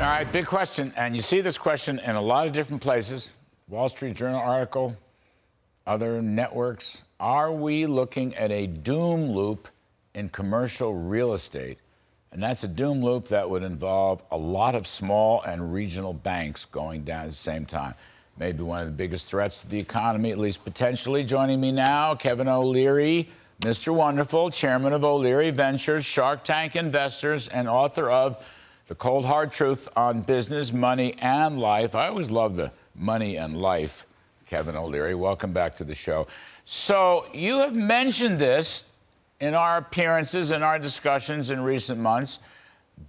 All right, big question. And you see this question in a lot of different places. Wall Street Journal article, other networks. Are we looking at a doom loop in commercial real estate? And that's a doom loop that would involve a lot of small and regional banks going down at the same time. Maybe one of the biggest threats to the economy, at least potentially. Joining me now, Kevin O'Leary, Mr. Wonderful, chairman of O'Leary Ventures, Shark Tank Investors, and author of The Cold Hard Truth on Business, Money, and Life. I always love the money and life, Kevin O'Leary. Welcome back to the show. So you have mentioned this in our appearances, in our discussions in recent months.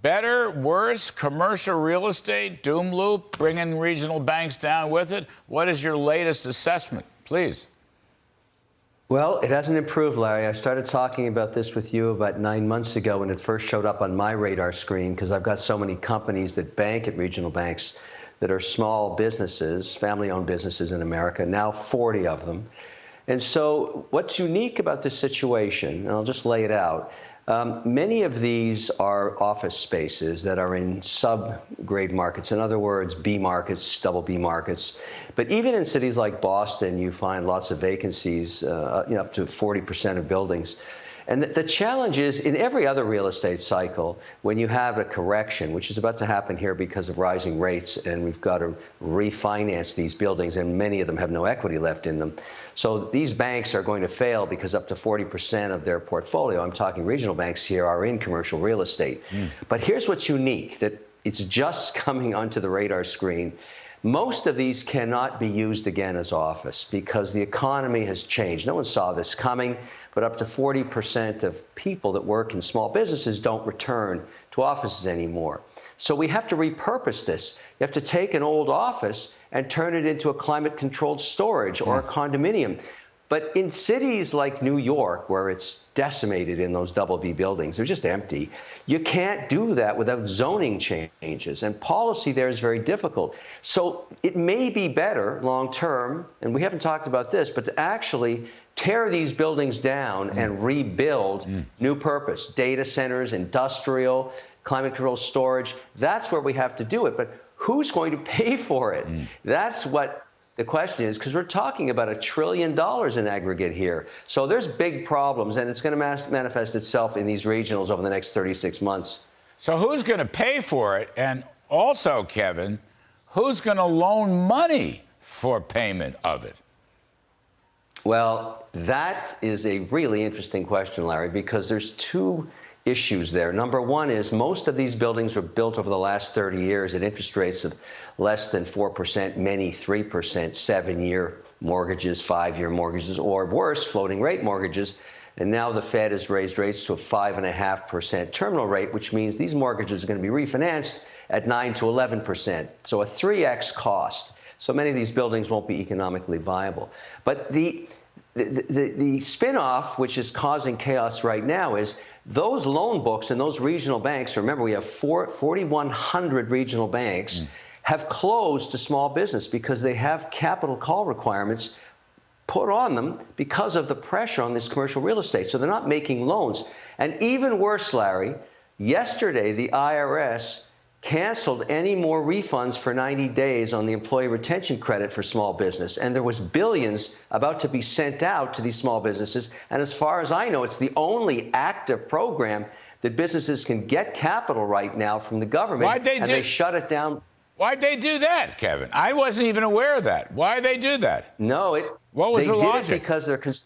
Better, worse, commercial real estate, doom loop, bringing regional banks down with it. What is your latest assessment, please? Well, it hasn't improved, Larry. I started talking about this with you about 9 months ago when it first showed up on my radar screen, because I've got so many companies that bank at regional banks that are small businesses, family-owned businesses in America, now 40 of them. And so what's unique about this situation, and I'll just lay it out, many of these are office spaces that are in sub-grade markets. In other words, B markets, double B markets. But even in cities like Boston, you find lots of vacancies, up to 40% of buildings. And the challenge is, in every other real estate cycle, when you have a correction, which is about to happen here because of rising rates, and we've got to refinance these buildings, and many of them have no equity left in them. So these banks are going to fail because up to 40% of their portfolio, I'm talking regional banks here, are in commercial real estate. But here's what's unique, that it's just coming onto the radar screen. Most of these cannot be used again as office because the economy has changed. No one saw this coming, but up to 40% of people that work in small businesses don't return to offices anymore. So we have to repurpose this. You have to take an old office and turn it into a climate-controlled storage or a condominium. But in cities like New York, where it's decimated in those double B buildings, they're just empty, you can't do that without zoning changes. And policy there is very difficult. So it may be better long-term, and we haven't talked about this, but to actually tear these buildings down and rebuild new purpose, data centers, industrial, climate-controlled storage. That's where we have to do it. But who's going to pay for it? That's what the question is, because we're talking about $1 trillion in aggregate here. So there's big problems, and it's going to manifest itself in these regionals over the next 36 months. So who's going to pay for it? And also, Kevin, who's going to loan money for payment of it? Well, that is a really interesting question, Larry, because there's two issues there. Number one is most of these buildings were built over the last 30 years at interest rates of less than 4%, many 3%, 7-year mortgages, 5-year mortgages, or worse, floating rate mortgages. And now the Fed has raised rates to a 5.5% terminal rate, which means these mortgages are going to be refinanced at 9 to 11%. So a 3x cost. So many of these buildings won't be economically viable. But the spin-off, which is causing chaos right now, is those loan books and those regional banks, remember we have 4,100 regional banks, have closed to small business because they have capital call requirements put on them because of the pressure on this commercial real estate. So they're not making loans. And even worse, Larry, yesterday the IRS canceled any more refunds for 90 days on the employee retention credit for small business. And there was billions about to be sent out to these small businesses. And as far as I know, it's the only active program that businesses can get capital right now from the government. They shut it down. Why'd they do that, Kevin? I wasn't even aware of that. Why'd they do that? No, what was the logic? They did it because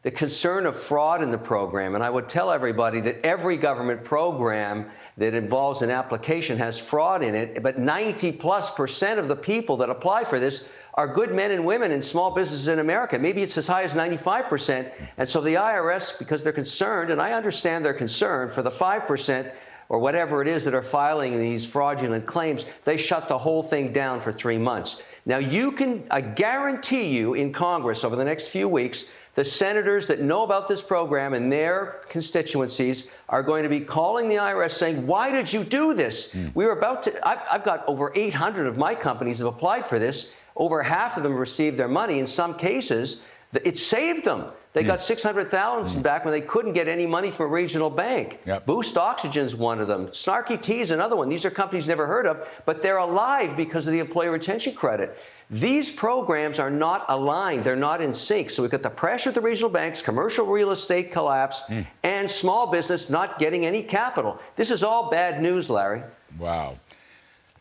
the concern of fraud in the program. And I would tell everybody that every government program that involves an application has fraud in it, but 90+% of the people that apply for this are good men and women in small businesses in America. Maybe it's as high as 95%. And so the IRS, because they're concerned, and I understand they're concerned for the 5% or whatever it is that are filing these fraudulent claims, they shut the whole thing down for 3 months. Now I guarantee you in Congress over the next few weeks, the senators that know about this program and their constituencies are going to be calling the IRS saying, why did you do this? We were about to, I've got over 800 of my companies have applied for this. Over half of them received their money. In some cases, It saved them. They got 600,000 back when they couldn't get any money from a regional bank. Yep. Boost Oxygen's one of them. Snarky Tea is another one. These are companies never heard of, but they're alive because of the employee retention credit. These programs are not aligned. They're not in sync. So we've got the pressure at the regional banks, commercial real estate collapse, and small business not getting any capital. This is all bad news, Larry. Wow.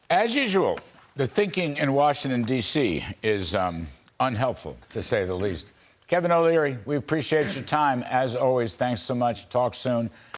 As usual, the thinking in Washington, D.C. is unhelpful, to say the least. Kevin O'Leary, we appreciate your time. As always, thanks so much. Talk soon.